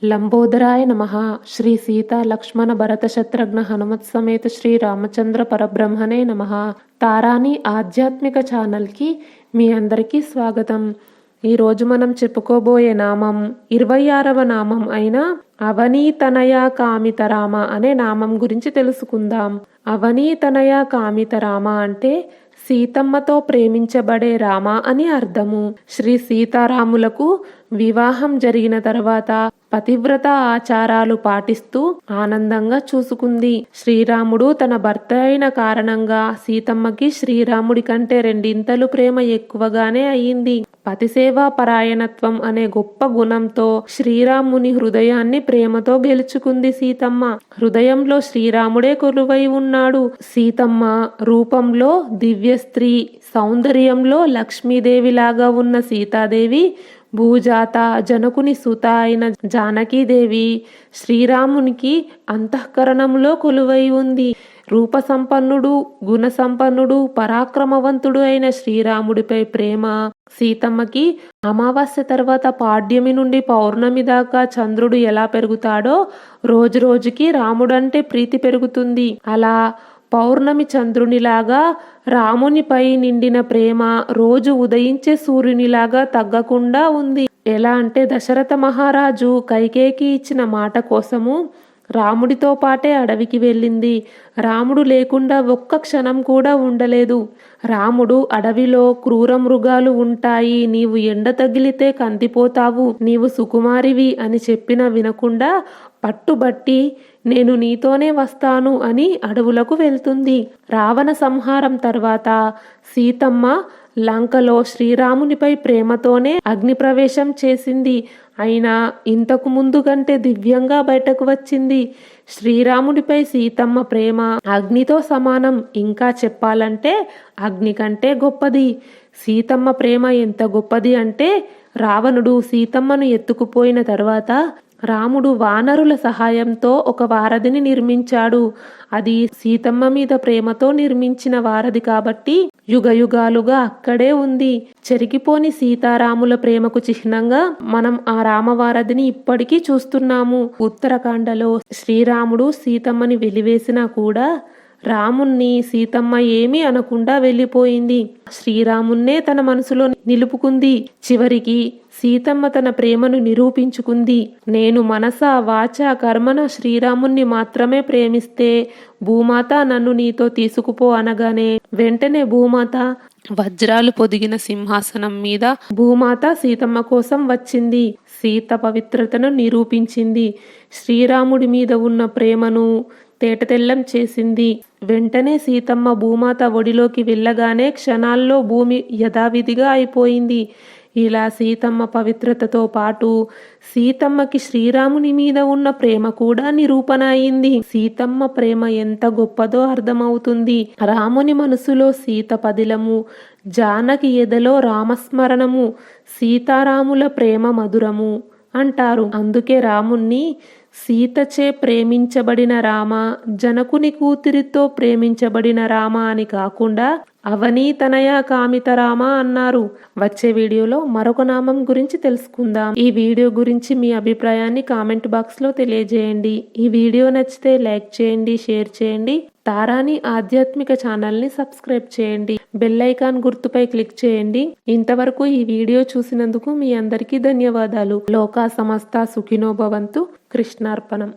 లంబోదరాయ నమః. శ్రీ సీతా లక్ష్మణ భరత శత్రుఘ్న హనుమత్ సమేత శ్రీ రామచంద్ర పరబ్రహ్మణే నమః. తారాని ఆధ్యాత్మిక ఛానల్కి మీ అందరికీ స్వాగతం. ఈరోజు మనం చెప్పుకోబోయే నామం 26వ నామం అయిన అవనీతనయ కామితరామ అనే నామం గురించి తెలుసుకుందాం. అవనీతనయ కామితరామ అంటే సీతమ్మతో ప్రేమించబడే రామ అని అర్థము. శ్రీ సీతారాములకు వివాహం జరిగిన తర్వాత పతివ్రత ఆచారాలు పాటిస్తూ ఆనందంగా చూసుకుంది. శ్రీరాముడు తన భర్త అయిన కారణంగా సీతమ్మకి శ్రీరాముడి కంటే రెండింతలు ప్రేమ ఎక్కువగానే అయ్యింది. పతిసేవా పరాయణత్వం అనే గొప్ప గుణంతో శ్రీరాముని హృదయాన్ని ప్రేమతో గెలుచుకుంది సీతమ్మ. హృదయంలో శ్రీరాముడే కొలువై ఉన్నాడు. సీతమ్మ రూపంలో దివ్య స్త్రీ, సౌందర్యంలో లక్ష్మీదేవిలాగా ఉన్న సీతాదేవి భూజాత జనకుని సుత అయిన జానకీదేవి శ్రీరామునికి అంతఃకరణంలో కొలువై ఉంది. రూప సంపన్నుడు, గుణ సంపన్నుడు, పరాక్రమవంతుడు అయిన శ్రీరాముడిపై ప్రేమ సీతమ్మకి అమావాస్య తర్వాత పాడ్యమి నుండి పౌర్ణమి దాకా చంద్రుడు ఎలా పెరుగుతాడో రోజు రోజుకి రాముడంటే ప్రీతి పెరుగుతుంది. అలా పౌర్ణమి చంద్రునిలాగా రామునిపై నిండిన ప్రేమ రోజు ఉదయించే సూర్యునిలాగా తగ్గకుండా ఉంది. ఎలా అంటే దశరథ మహారాజు కైకేయికి ఇచ్చిన మాట కోసము రాముడితో పాటే అడవికి వెళ్ళింది. రాముడు లేకుండా ఒక్క క్షణం కూడా ఉండలేదు. రాముడు అడవిలో క్రూర మృగాలు ఉంటాయి, నీవు ఎండ తగిలితే కందిపోతావు, నీవు సుకుమారివి అని చెప్పినా వినకుండా పట్టుబట్టి నేను నీతోనే వస్తాను అని అడవులకు వెళ్తుంది. రావణ సంహారం తర్వాత సీతమ్మ లంకలో శ్రీరామునిపై ప్రేమతోనే అగ్ని ప్రవేశం చేసింది. అయినా ఇంతకు ముందు కంటే దివ్యంగా బయటకు వచ్చింది. శ్రీరాముడిపై సీతమ్మ ప్రేమ అగ్నితో సమానం. ఇంకా చెప్పాలంటే అగ్ని కంటే గొప్పది. సీతమ్మ ప్రేమ ఎంత గొప్పది అంటే రావణుడు సీతమ్మను ఎత్తుకుపోయిన తర్వాత రాముడు వానరుల సహాయంతో ఒక వారధిని నిర్మించాడు. అది సీతమ్మ మీద ప్రేమతో నిర్మించిన వారధి కాబట్టి యుగయుగాలుగా అక్కడే ఉంది. చెరిగిపోని సీతారాముల ప్రేమకు చిహ్నంగా మనం ఆ రామవారధిని ఇప్పటికీ చూస్తున్నాము. ఉత్తరాఖండలో శ్రీరాముడు సీతమ్మని వెలివేసినా కూడా రాముణ్ణి సీతమ్మ ఏమీ అనకుండా వెళ్ళిపోయింది. శ్రీరామున్నే తన మనసులో నిలుపుకుంది. చివరికి సీతమ్మ తన ప్రేమను నిరూపించుకుంది. నేను మనస వాచ కర్మన శ్రీరాముణ్ణి మాత్రమే ప్రేమిస్తే భూమాత నన్ను నీతో తీసుకుపో అనగానే వెంటనే భూమాత వజ్రాలు పొదిగిన సింహాసనం మీద భూమాత సీతమ్మ కోసం వచ్చింది. సీత పవిత్రతను నిరూపించింది. శ్రీరాముడి మీద ఉన్న ప్రేమను తేటతెల్లం చేసింది. వెంటనే సీతమ్మ భూమాత ఒడిలోకి వెళ్ళగానే క్షణాల్లో భూమి యథావిధిగా అయిపోయింది. ఇలా సీతమ్మ పవిత్రతతో పాటు సీతమ్మకి శ్రీరాముని మీద ఉన్న ప్రేమ కూడా నిరూపణ అయింది. సీతమ్మ ప్రేమ ఎంత గొప్పదో అర్థమవుతుంది. రాముని మనసులో సీత పదిలము, జానకి ఎదలో రామస్మరణము, సీతారాముల ప్రేమ మధురము అంటారు. అందుకే రాముణ్ణి సీతచే ప్రేమించబడిన రామ, జనకుని కూతురితో ప్రేమించబడిన రామ అని కాకుండా అవనీతనయ కామిత రామ అన్నారు. వచ్చే వీడియోలో మరొక నామం గురించి తెలుసుకుందాం. ఈ వీడియో గురించి మీ అభిప్రాయాన్ని కామెంట్ బాక్స్ లో తెలియజేయండి. ఈ వీడియో నచ్చితే లైక్ చేయండి, షేర్ చేయండి. తారాని ఆధ్యాత్మిక ఛానల్ని సబ్స్క్రైబ్ చేయండి. బెల్ ఐకాన్ గుర్తుపై క్లిక్ చేయండి. ఇంతవరకు ఈ వీడియో చూసినందుకు మీ అందరికీ ధన్యవాదాలు. లోకా సమస్త సుఖినో భవంతు. కృష్ణార్పణం.